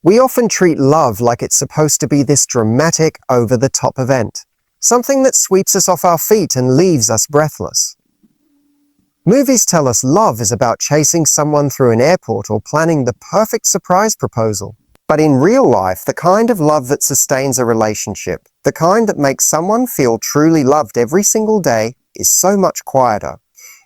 We often treat love like it's supposed to be this dramatic, over-the-top event, something that sweeps us off our feet and leaves us breathless. Movies tell us love is about chasing someone through an airport or planning the perfect surprise proposal. But in real life, the kind of love that sustains a relationship, the kind that makes someone feel truly loved every single day, is so much quieter.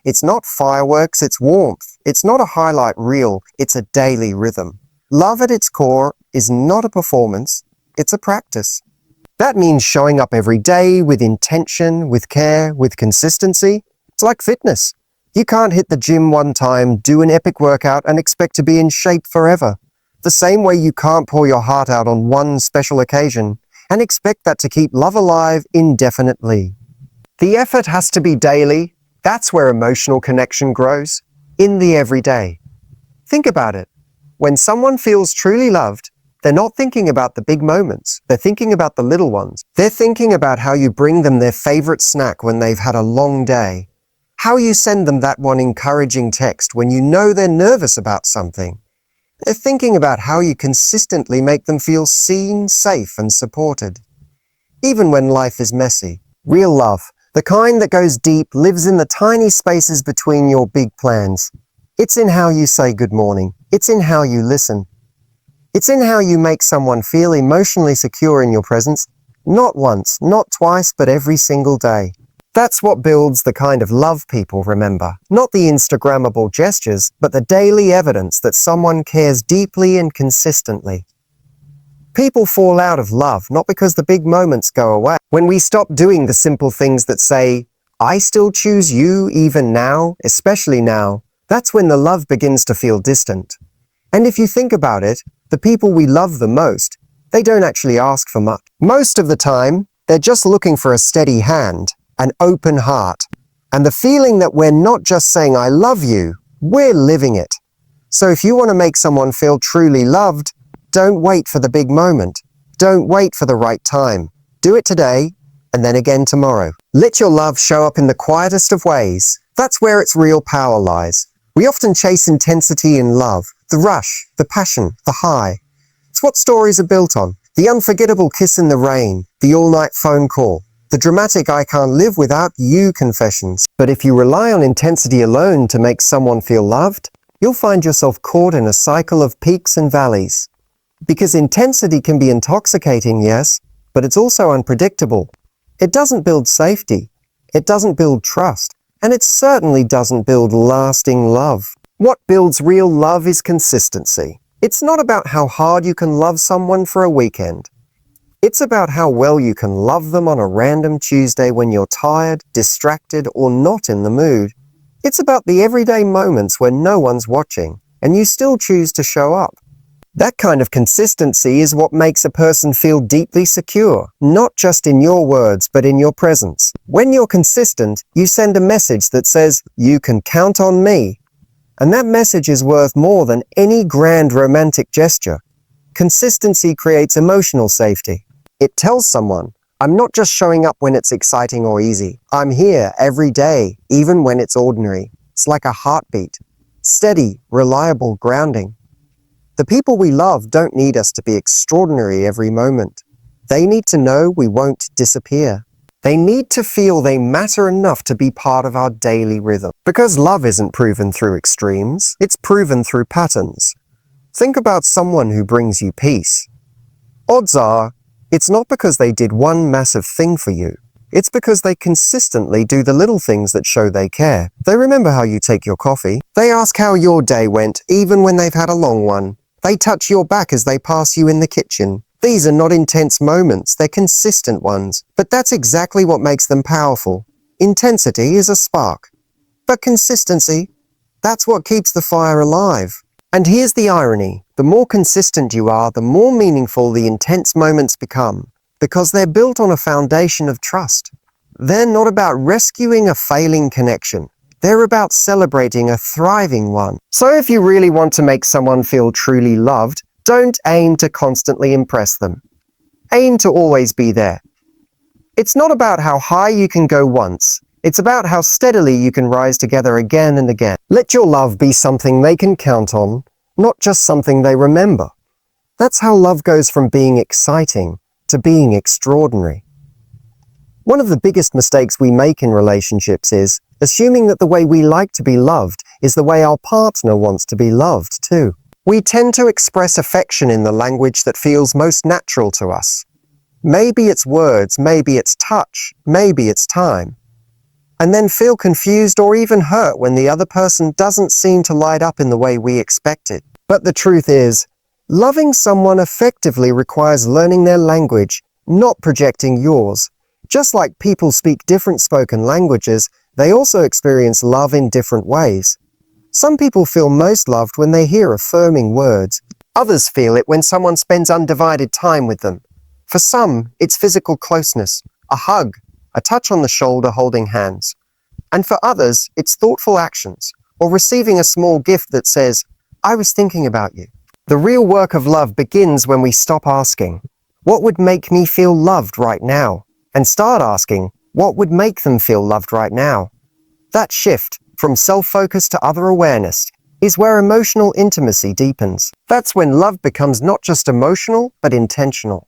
It's not fireworks, it's warmth. It's not a highlight reel, it's a daily rhythm. Love at its core is not a performance, it's a practice. That means showing up every day with intention, with care, with consistency. It's like fitness. You can't hit the gym one time, do an epic workout, and expect to be in shape forever. The same way you can't pour your heart out on one special occasion and expect that to keep love alive indefinitely. The effort has to be daily. That's where emotional connection grows, in the everyday. Think about it. When someone feels truly loved, they're not thinking about the big moments. They're thinking about the little ones. They're thinking about how you bring them their favorite snack when they've had a long day. How you send them that one encouraging text when you know they're nervous about something. They're thinking about how you consistently make them feel seen, safe, and supported. Even when life is messy, real love, the kind that goes deep, lives in the tiny spaces between your big plans. It's in how you say good morning. It's in how you listen. It's in how you make someone feel emotionally secure in your presence, not once, not twice, but every single day. That's what builds the kind of love people remember. Not the Instagrammable gestures, but the daily evidence that someone cares deeply and consistently. People fall out of love not because the big moments go away. When we stop doing the simple things that say, I still choose you even now, especially now, that's when the love begins to feel distant. And if you think about it, the people we love the most, they don't actually ask for much. Most of the time, they're just looking for a steady hand, an open heart, and the feeling that we're not just saying I love you, we're living it. So if you want to make someone feel truly loved, don't wait for the big moment. Don't wait for the right time. Do it today, and then again tomorrow. Let your love show up in the quietest of ways. That's where its real power lies. We often chase intensity in love, the rush, the passion, the high. It's what stories are built on. The unforgettable kiss in the rain, the all-night phone call, the dramatic I can't live without you confessions. But if you rely on intensity alone to make someone feel loved, you'll find yourself caught in a cycle of peaks and valleys. Because intensity can be intoxicating, yes, but it's also unpredictable. It doesn't build safety. It doesn't build trust. And it certainly doesn't build lasting love. What builds real love is consistency. It's not about how hard you can love someone for a weekend. It's about how well you can love them on a random Tuesday when you're tired, distracted, or not in the mood. It's about the everyday moments when no one's watching, and you still choose to show up. That kind of consistency is what makes a person feel deeply secure, not just in your words, but in your presence. When you're consistent, you send a message that says, you can count on me. And that message is worth more than any grand romantic gesture. Consistency creates emotional safety. It tells someone, I'm not just showing up when it's exciting or easy. I'm here every day, even when it's ordinary. It's like a heartbeat. Steady, reliable grounding. The people we love don't need us to be extraordinary every moment. They need to know we won't disappear. They need to feel they matter enough to be part of our daily rhythm. Because love isn't proven through extremes, it's proven through patterns. Think about someone who brings you peace. Odds are, it's not because they did one massive thing for you. It's because they consistently do the little things that show they care. They remember how you take your coffee. They ask how your day went, even when they've had a long one. They touch your back as they pass you in the kitchen. These are not intense moments, they're consistent ones. But that's exactly what makes them powerful. Intensity is a spark. But consistency, that's what keeps the fire alive. And here's the irony. The more consistent you are, the more meaningful the intense moments become. Because they're built on a foundation of trust. They're not about rescuing a failing connection. They're about celebrating a thriving one. So if you really want to make someone feel truly loved, don't aim to constantly impress them. Aim to always be there. It's not about how high you can go once. It's about how steadily you can rise together again and again. Let your love be something they can count on, not just something they remember. That's how love goes from being exciting to being extraordinary. One of the biggest mistakes we make in relationships is assuming that the way we like to be loved is the way our partner wants to be loved too. We tend to express affection in the language that feels most natural to us. Maybe it's words, maybe it's touch, maybe it's time. And then feel confused or even hurt when the other person doesn't seem to light up in the way we expected. But the truth is, loving someone effectively requires learning their language, not projecting yours. Just like people speak different spoken languages, they also experience love in different ways. Some people feel most loved when they hear affirming words. Others feel it when someone spends undivided time with them. For some, it's physical closeness, a hug, a touch on the shoulder holding hands. And for others, it's thoughtful actions, or receiving a small gift that says, "I was thinking about you." The real work of love begins when we stop asking, "What would make me feel loved right now?" and start asking, "What would make them feel loved right now?" That shift, from self-focus to other awareness, is where emotional intimacy deepens. That's when love becomes not just emotional, but intentional.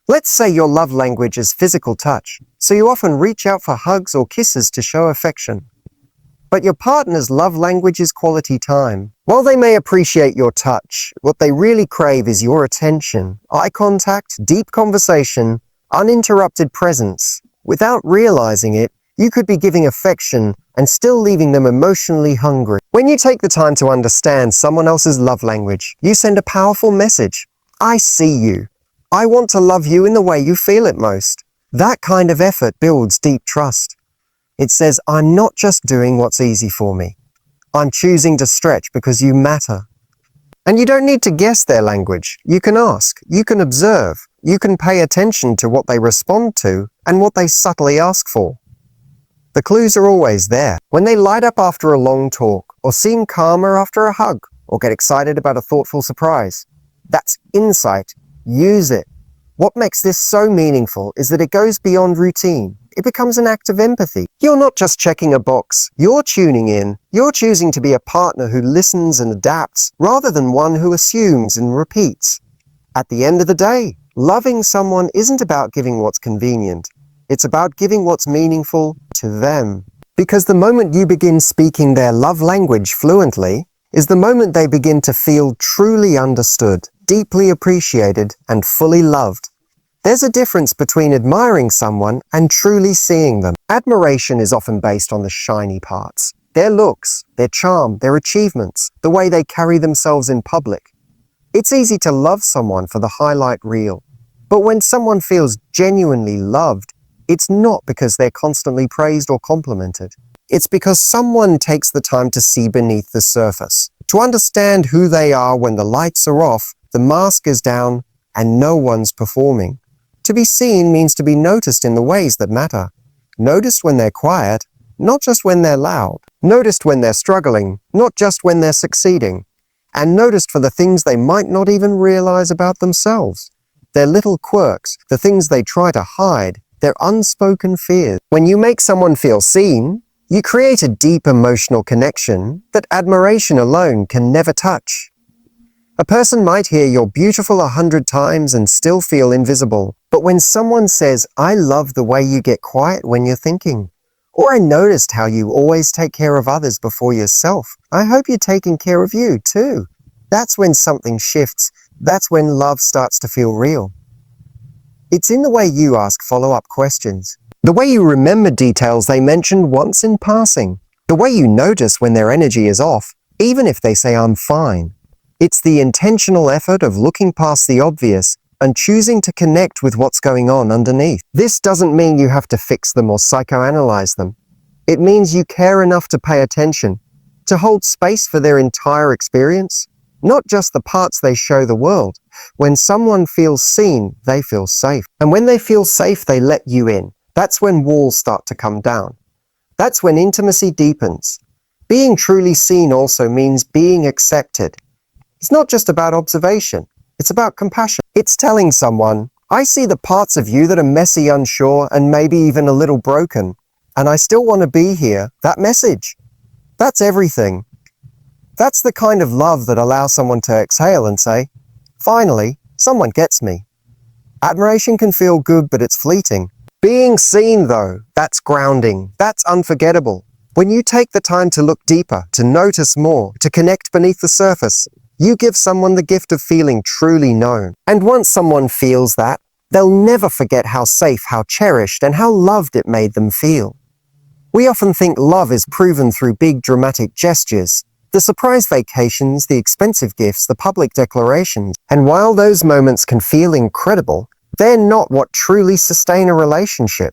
Let's say your love language is physical touch, so you often reach out for hugs or kisses to show affection. But your partner's love language is quality time. While they may appreciate your touch, what they really crave is your attention, eye contact, deep conversation, uninterrupted presence. Without realizing it, you could be giving affection and still leaving them emotionally hungry. When you take the time to understand someone else's love language, you send a powerful message. I see you. I want to love you in the way you feel it most. That kind of effort builds deep trust. It says, I'm not just doing what's easy for me. I'm choosing to stretch because you matter. And you don't need to guess their language. You can ask, you can observe, you can pay attention to what they respond to and what they subtly ask for. The clues are always there. When they light up after a long talk, or seem calmer after a hug, or get excited about a thoughtful surprise. That's insight. Use it. What makes this so meaningful is that it goes beyond routine. It becomes an act of empathy. You're not just checking a box. You're tuning in. You're choosing to be a partner who listens and adapts, rather than one who assumes and repeats. At the end of the day, loving someone isn't about giving what's convenient. It's about giving what's meaningful to them. Because the moment you begin speaking their love language fluently is the moment they begin to feel truly understood, deeply appreciated, and fully loved. There's a difference between admiring someone and truly seeing them. Admiration is often based on the shiny parts. Their looks, their charm, their achievements, the way they carry themselves in public. It's easy to love someone for the highlight reel. But when someone feels genuinely loved, it's not because they're constantly praised or complimented. It's because someone takes the time to see beneath the surface, to understand who they are when the lights are off, the mask is down, and no one's performing. To be seen means to be noticed in the ways that matter. Noticed when they're quiet, not just when they're loud. Noticed when they're struggling, not just when they're succeeding. And noticed for the things they might not even realize about themselves. Their little quirks, the things they try to hide, their unspoken fears. When you make someone feel seen, you create a deep emotional connection that admiration alone can never touch. A person might hear you're beautiful 100 times and still feel invisible. But when someone says, I love the way you get quiet when you're thinking, or I noticed how you always take care of others before yourself, I hope you're taking care of you too. That's when something shifts. That's when love starts to feel real. It's in the way you ask follow-up questions. The way you remember details they mentioned once in passing. The way you notice when their energy is off, even if they say I'm fine. It's the intentional effort of looking past the obvious and choosing to connect with what's going on underneath. This doesn't mean you have to fix them or psychoanalyze them. It means you care enough to pay attention, to hold space for their entire experience, not just the parts they show the world. When someone feels seen, they feel safe. And when they feel safe, they let you in. That's when walls start to come down. That's when intimacy deepens. Being truly seen also means being accepted. It's not just about observation. It's about compassion. It's telling someone, I see the parts of you that are messy, unsure, and maybe even a little broken, and I still want to be here. That message. That's everything. That's the kind of love that allows someone to exhale and say, Finally, someone gets me. Admiration can feel good, but it's fleeting. Being seen, though, that's grounding. That's unforgettable. When you take the time to look deeper, to notice more, to connect beneath the surface, you give someone the gift of feeling truly known. And once someone feels that, they'll never forget how safe, how cherished, and how loved it made them feel. We often think love is proven through big dramatic gestures, the surprise vacations, the expensive gifts, the public declarations. And while those moments can feel incredible, they're not what truly sustain a relationship.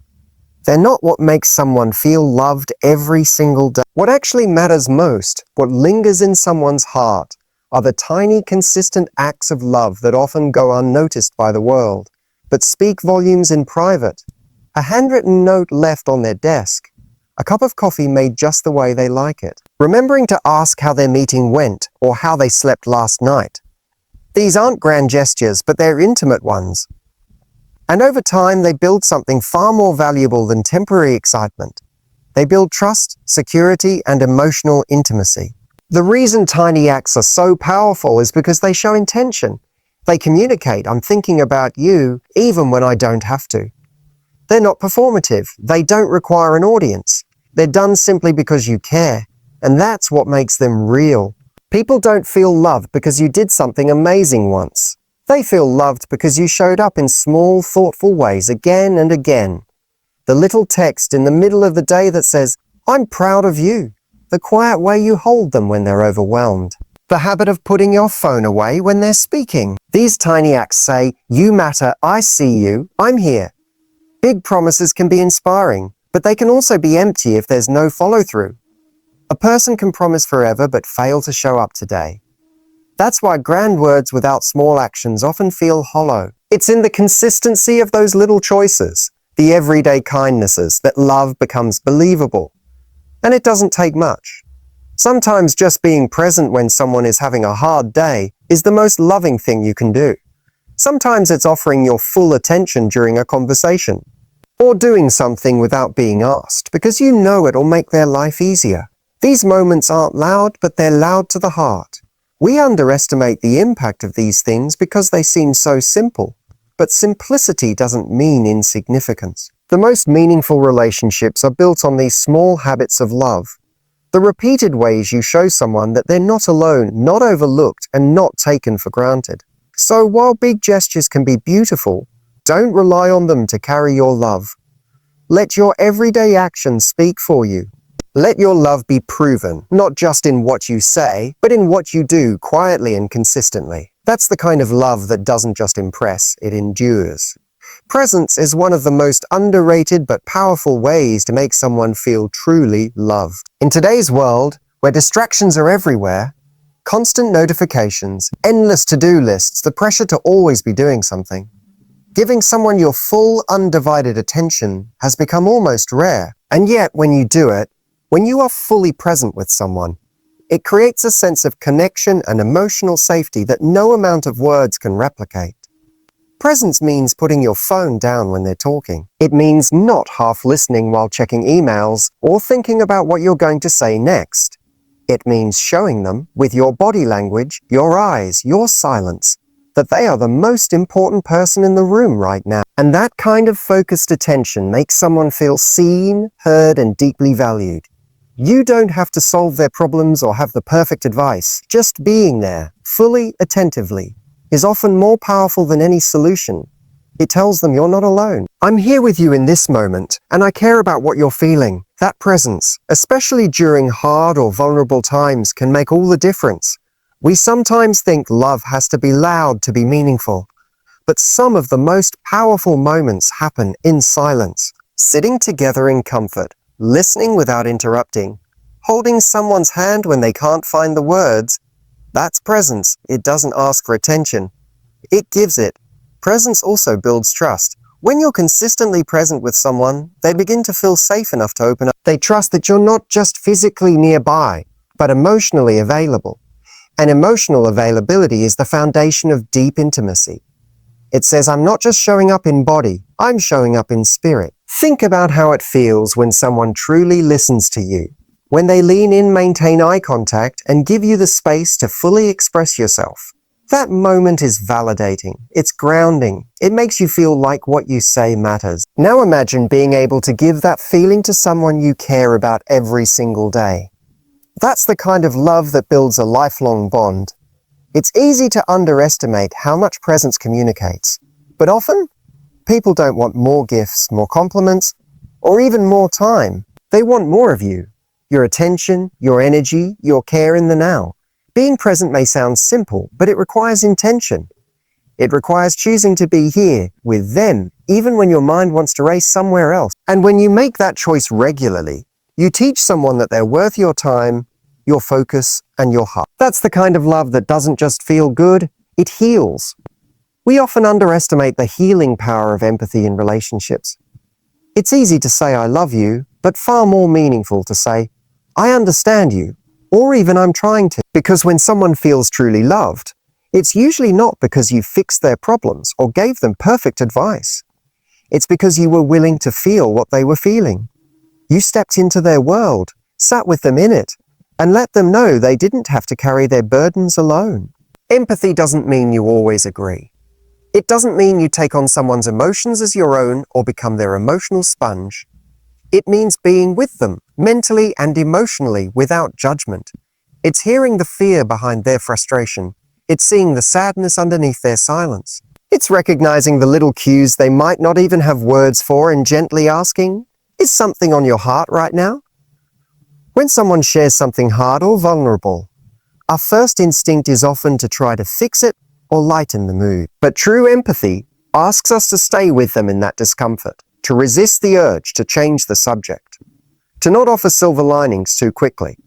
They're not what makes someone feel loved every single day. What actually matters most, what lingers in someone's heart, are the tiny, consistent acts of love that often go unnoticed by the world, but speak volumes in private. A handwritten note left on their desk. A cup of coffee made just the way they like it. Remembering to ask how their meeting went or how they slept last night. These aren't grand gestures, but they're intimate ones. And over time, they build something far more valuable than temporary excitement. They build trust, security, and emotional intimacy. The reason tiny acts are so powerful is because they show intention. They communicate, I'm thinking about you, even when I don't have to. They're not performative. They don't require an audience. They're done simply because you care. And that's what makes them real. People don't feel loved because you did something amazing once. They feel loved because you showed up in small, thoughtful ways again and again. The little text in the middle of the day that says, I'm proud of you. The quiet way you hold them when they're overwhelmed. The habit of putting your phone away when they're speaking. These tiny acts say, you matter, I see you, I'm here. Big promises can be inspiring, but they can also be empty if there's no follow-through. A person can promise forever but fail to show up today. That's why grand words without small actions often feel hollow. It's in the consistency of those little choices, the everyday kindnesses, that love becomes believable. And it doesn't take much. Sometimes just being present when someone is having a hard day is the most loving thing you can do. Sometimes it's offering your full attention during a conversation, or doing something without being asked, because you know it'll make their life easier. These moments aren't loud, but they're loud to the heart. We underestimate the impact of these things because they seem so simple. But simplicity doesn't mean insignificance. The most meaningful relationships are built on these small habits of love. The repeated ways you show someone that they're not alone, not overlooked, and not taken for granted. So while big gestures can be beautiful, don't rely on them to carry your love. Let your everyday actions speak for you. Let your love be proven, not just in what you say, but in what you do quietly and consistently. That's the kind of love that doesn't just impress, it endures. Presence is one of the most underrated but powerful ways to make someone feel truly loved. In today's world, where distractions are everywhere, constant notifications, endless to-do lists, the pressure to always be doing something, giving someone your full, undivided attention has become almost rare. And yet, when you do it, when you are fully present with someone, it creates a sense of connection and emotional safety that no amount of words can replicate. Presence means putting your phone down when they're talking. It means not half listening while checking emails or thinking about what you're going to say next. It means showing them, with your body language, your eyes, your silence, that they are the most important person in the room right now. And that kind of focused attention makes someone feel seen, heard, and deeply valued. You don't have to solve their problems or have the perfect advice. Just being there, fully, attentively, is often more powerful than any solution. It tells them you're not alone. I'm here with you in this moment, and I care about what you're feeling. That presence, especially during hard or vulnerable times, can make all the difference. We sometimes think love has to be loud to be meaningful, but some of the most powerful moments happen in silence. Sitting together in comfort, listening without interrupting, holding someone's hand when they can't find the words, that's presence. It doesn't ask for attention. It gives it. Presence also builds trust. When you're consistently present with someone, they begin to feel safe enough to open up. They trust that you're not just physically nearby, but emotionally available. And emotional availability is the foundation of deep intimacy. It says, I'm not just showing up in body, I'm showing up in spirit. Think about how it feels when someone truly listens to you. When they lean in, maintain eye contact, and give you the space to fully express yourself. That moment is validating. It's grounding. It makes you feel like what you say matters. Now imagine being able to give that feeling to someone you care about every single day. That's the kind of love that builds a lifelong bond. It's easy to underestimate how much presence communicates, but often people don't want more gifts, more compliments, or even more time. They want more of you, your attention, your energy, your care in the now. Being present may sound simple, but it requires intention. It requires choosing to be here with them, even when your mind wants to race somewhere else. And when you make that choice regularly, you teach someone that they're worth your time, your focus, and your heart. That's the kind of love that doesn't just feel good, it heals. We often underestimate the healing power of empathy in relationships. It's easy to say I love you, but far more meaningful to say, I understand you, or even I'm trying to. Because when someone feels truly loved, it's usually not because you fixed their problems or gave them perfect advice. It's because you were willing to feel what they were feeling. You stepped into their world, sat with them in it, and let them know they didn't have to carry their burdens alone. Empathy doesn't mean you always agree. It doesn't mean you take on someone's emotions as your own or become their emotional sponge. It means being with them, mentally and emotionally, without judgment. It's hearing the fear behind their frustration. It's seeing the sadness underneath their silence. It's recognizing the little cues they might not even have words for and gently asking, is something on your heart right now? When someone shares something hard or vulnerable, our first instinct is often to try to fix it or lighten the mood. But true empathy asks us to stay with them in that discomfort, to resist the urge to change the subject, to not offer silver linings too quickly.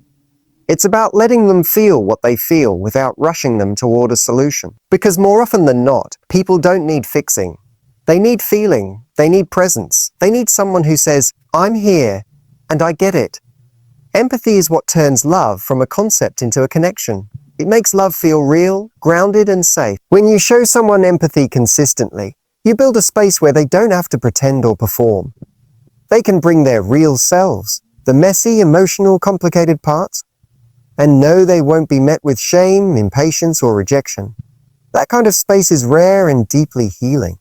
It's about letting them feel what they feel without rushing them toward a solution. Because more often than not, people don't need fixing. They need feeling. They need presence. They need someone who says, I'm here and I get it. Empathy is what turns love from a concept into a connection. It makes love feel real, grounded, and safe. When you show someone empathy consistently, you build a space where they don't have to pretend or perform. They can bring their real selves, the messy, emotional, complicated parts, and know they won't be met with shame, impatience, or rejection. That kind of space is rare and deeply healing.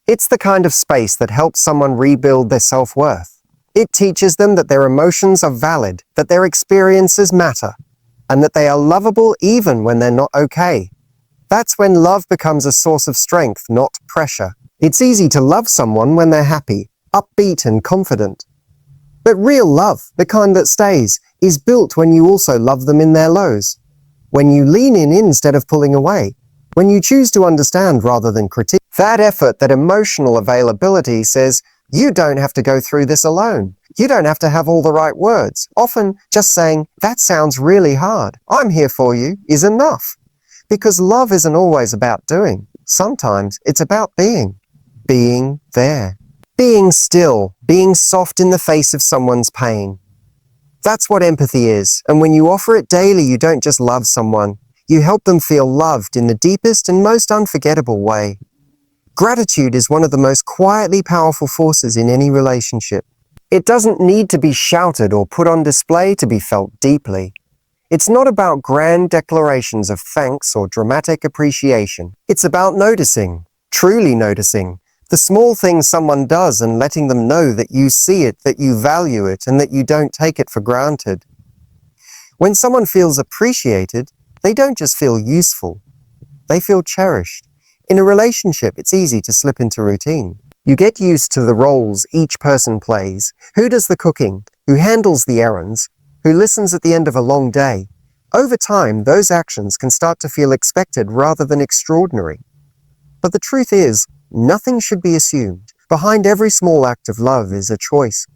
It's the kind of space that helps someone rebuild their self-worth. It teaches them that their emotions are valid, that their experiences matter, and that they are lovable even when they're not okay. That's when love becomes a source of strength, not pressure. It's easy to love someone when they're happy, upbeat, and confident. But real love, the kind that stays, is built when you also love them in their lows. When you lean in instead of pulling away. When you choose to understand rather than critique. That effort, that emotional availability says, you don't have to go through this alone. You don't have to have all the right words. Often, just saying, that sounds really hard. I'm here for you, is enough. Because love isn't always about doing. Sometimes it's about being. Being there. Being still. Being soft in the face of someone's pain. That's what empathy is. And when you offer it daily, you don't just love someone. You help them feel loved in the deepest and most unforgettable way. Gratitude is one of the most quietly powerful forces in any relationship. It doesn't need to be shouted or put on display to be felt deeply. It's not about grand declarations of thanks or dramatic appreciation. It's about noticing, truly noticing, the small things someone does and letting them know that you see it, that you value it, and that you don't take it for granted. When someone feels appreciated, they don't just feel useful. They feel cherished. In a relationship, it's easy to slip into routine. You get used to the roles each person plays. Who does the cooking? Who handles the errands? Who listens at the end of a long day? Over time, those actions can start to feel expected rather than extraordinary. But the truth is, nothing should be assumed. Behind every small act of love is a choice.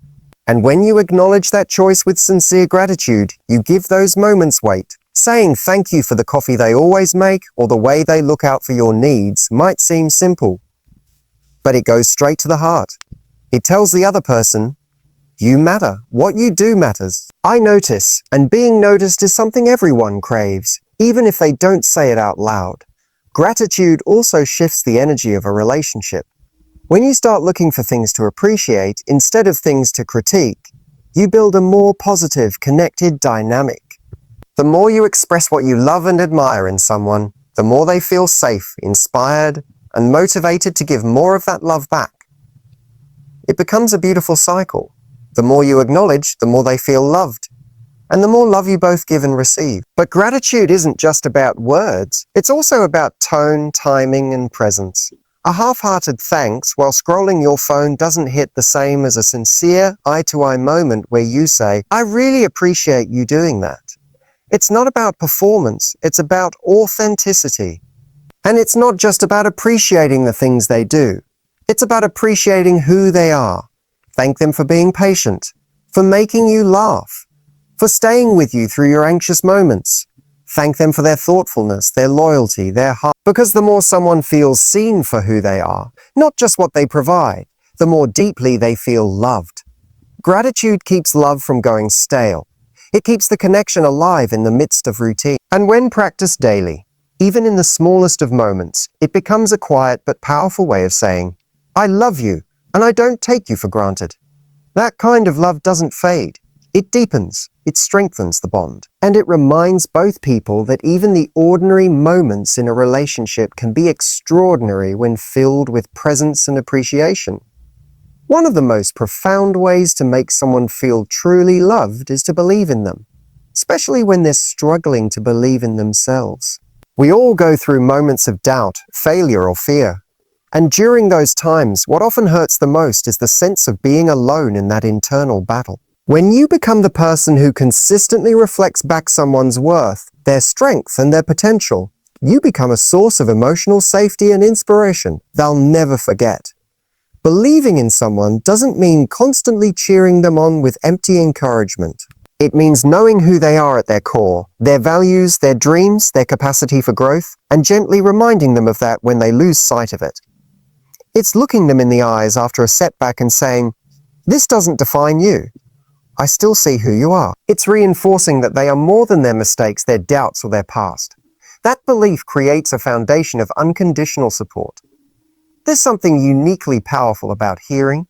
And when you acknowledge that choice with sincere gratitude, you give those moments weight. Saying thank you for the coffee they always make or the way they look out for your needs might seem simple, but it goes straight to the heart. It tells the other person, you matter. What you do matters. I notice, and being noticed is something everyone craves, even if they don't say it out loud. Gratitude also shifts the energy of a relationship. When you start looking for things to appreciate instead of things to critique, you build a more positive, connected dynamic. The more you express what you love and admire in someone, the the more they feel safe, inspired, and motivated to give more of that love back. It becomes a beautiful cycle. The more you acknowledge, the more they feel loved, and the more love you both give and receive. But gratitude isn't just about words. It's also about tone, timing, and presence. A half-hearted thanks while scrolling your phone doesn't hit the same as a sincere, eye-to-eye moment where you say, "I really appreciate you doing that." It's not about performance, it's about authenticity. And it's not just about appreciating the things they do. It's about appreciating who they are. Thank them for being patient, for making you laugh, for staying with you through your anxious moments. Thank them for their thoughtfulness, their loyalty, their heart. Because the more someone feels seen for who they are, not just what they provide, the more deeply they feel loved. Gratitude keeps love from going stale. It keeps the connection alive in the midst of routine. And when practiced daily, even in the smallest of moments, it becomes a quiet but powerful way of saying, "I love you, and I don't take you for granted." That kind of love doesn't fade. It deepens, it strengthens the bond, and it reminds both people that even the ordinary moments in a relationship can be extraordinary when filled with presence and appreciation. One of the most profound ways to make someone feel truly loved is to believe in them, especially when they're struggling to believe in themselves. We all go through moments of doubt, failure, or fear. And during those times, what often hurts the most is the sense of being alone in that internal battle. When you become the person who consistently reflects back someone's worth, their strength, and their potential, you become a source of emotional safety and inspiration they'll never forget. Believing in someone doesn't mean constantly cheering them on with empty encouragement. It means knowing who they are at their core, their values, their dreams, their capacity for growth, and gently reminding them of that when they lose sight of it. It's looking them in the eyes after a setback and saying, "This doesn't define you. I still see who you are." It's reinforcing that they are more than their mistakes, their doubts, or their past. That belief creates a foundation of unconditional support. There's something uniquely powerful about hearing,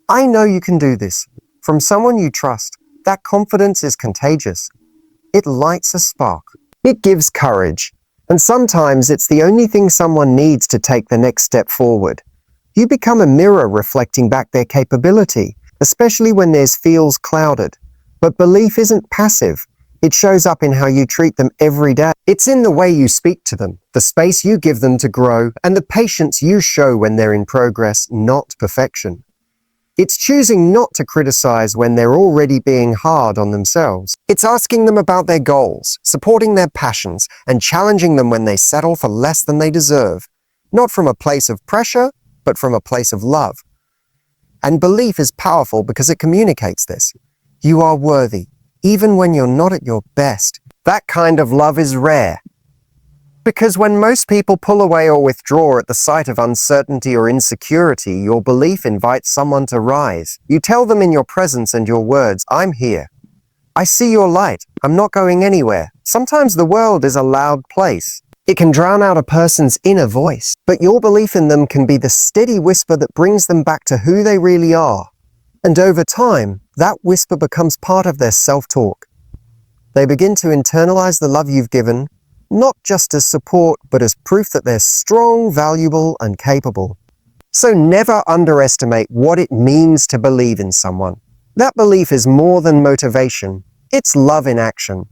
"I know you can do this," from someone you trust. That confidence is contagious. It lights a spark. It gives courage. And sometimes it's the only thing someone needs to take the next step forward. You become a mirror reflecting back their capability, especially when theirs feels clouded. But belief isn't passive. It shows up in how you treat them every day. It's in the way you speak to them, the space you give them to grow, and the patience you show when they're in progress, not perfection. It's choosing not to criticize when they're already being hard on themselves. It's asking them about their goals, supporting their passions, and challenging them when they settle for less than they deserve. Not from a place of pressure, but from a place of love. And belief is powerful because it communicates this. You are worthy, even when you're not at your best. That kind of love is rare. Because when most people pull away or withdraw at the sight of uncertainty or insecurity, your belief invites someone to rise. You tell them in your presence and your words, "I'm here. I see your light. I'm not going anywhere." Sometimes the world is a loud place. It can drown out a person's inner voice, but your belief in them can be the steady whisper that brings them back to who they really are. And over time, that whisper becomes part of their self-talk. They begin to internalize the love you've given, not just as support, but as proof that they're strong, valuable, and capable. So never underestimate what it means to believe in someone. That belief is more than motivation. It's love in action.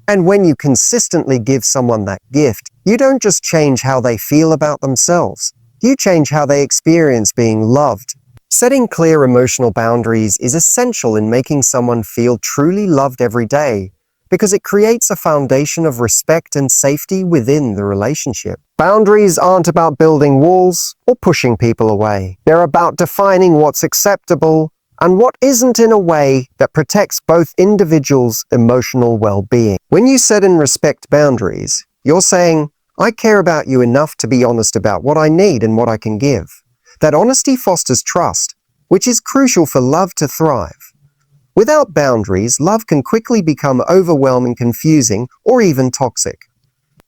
And when you consistently give someone that gift, you don't just change how they feel about themselves. You change how they experience being loved. Setting clear emotional boundaries is essential in making someone feel truly loved every day, because it creates a foundation of respect and safety within the relationship. Boundaries aren't about building walls or pushing people away. They're about defining what's acceptable and what isn't in a way that protects both individuals' emotional well-being. When you set and respect boundaries, you're saying, "I care about you enough to be honest about what I need and what I can give." That honesty fosters trust, which is crucial for love to thrive. Without boundaries, love can quickly become overwhelming, confusing, or even toxic.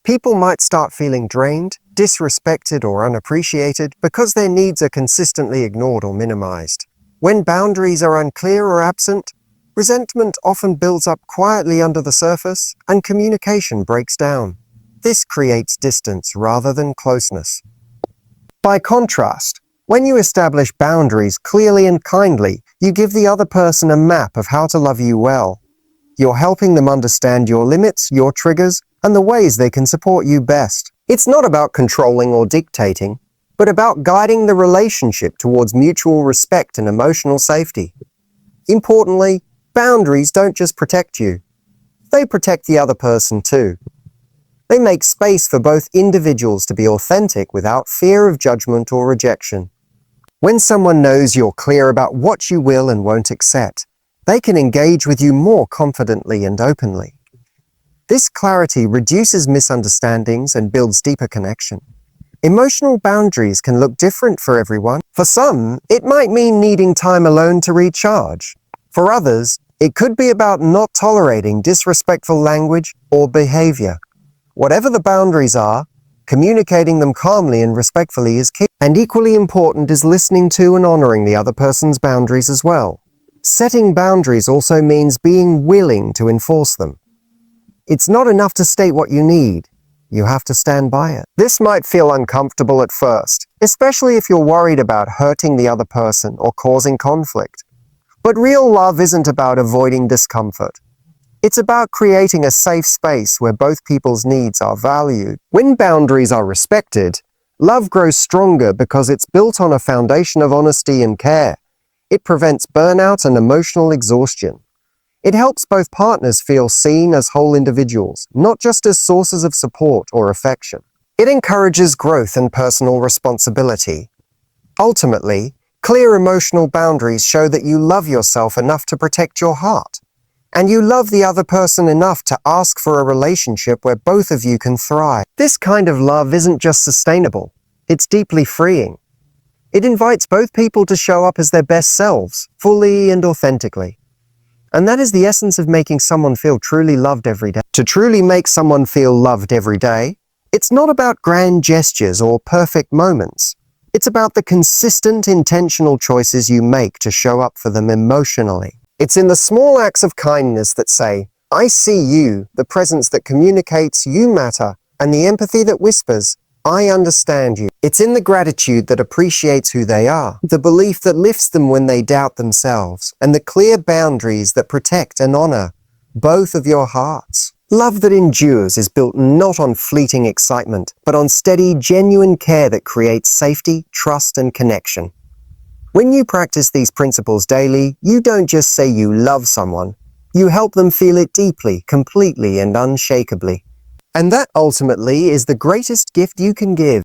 People might start feeling drained, disrespected, or unappreciated because their needs are consistently ignored or minimized. When boundaries are unclear or absent, resentment often builds up quietly under the surface, and communication breaks down. This creates distance rather than closeness. By contrast, when you establish boundaries clearly and kindly, you give the other person a map of how to love you well. You're helping them understand your limits, your triggers, and the ways they can support you best. It's not about controlling or dictating, but about guiding the relationship towards mutual respect and emotional safety. Importantly, boundaries don't just protect you. They protect the other person too. They make space for both individuals to be authentic without fear of judgment or rejection. When someone knows you're clear about what you will and won't accept, they can engage with you more confidently and openly. This clarity reduces misunderstandings and builds deeper connection. Emotional boundaries can look different for everyone. For some, it might mean needing time alone to recharge. For others, it could be about not tolerating disrespectful language or behavior. Whatever the boundaries are, communicating them calmly and respectfully is key. And equally important is listening to and honoring the other person's boundaries as well. Setting boundaries also means being willing to enforce them. It's not enough to state what you need. You have to stand by it. This might feel uncomfortable at first, especially if you're worried about hurting the other person or causing conflict. But real love isn't about avoiding discomfort. It's about creating a safe space where both people's needs are valued. When boundaries are respected, love grows stronger because it's built on a foundation of honesty and care. It prevents burnout and emotional exhaustion. It helps both partners feel seen as whole individuals, not just as sources of support or affection. It encourages growth and personal responsibility. Ultimately, clear emotional boundaries show that you love yourself enough to protect your heart. And you love the other person enough to ask for a relationship where both of you can thrive. This kind of love isn't just sustainable, it's deeply freeing. It invites both people to show up as their best selves, fully and authentically. And that is the essence of making someone feel truly loved every day. To truly make someone feel loved every day, it's not about grand gestures or perfect moments. It's about the consistent, intentional choices you make to show up for them emotionally. It's in the small acts of kindness that say, I see you, the presence that communicates you matter, and the empathy that whispers, I understand you. It's in the gratitude that appreciates who they are, the belief that lifts them when they doubt themselves, and the clear boundaries that protect and honor both of your hearts. Love that endures is built not on fleeting excitement, but on steady, genuine care that creates safety, trust, and connection. When you practice these principles daily, you don't just say you love someone, you help them feel it deeply, completely, and unshakably. And that ultimately is the greatest gift you can give.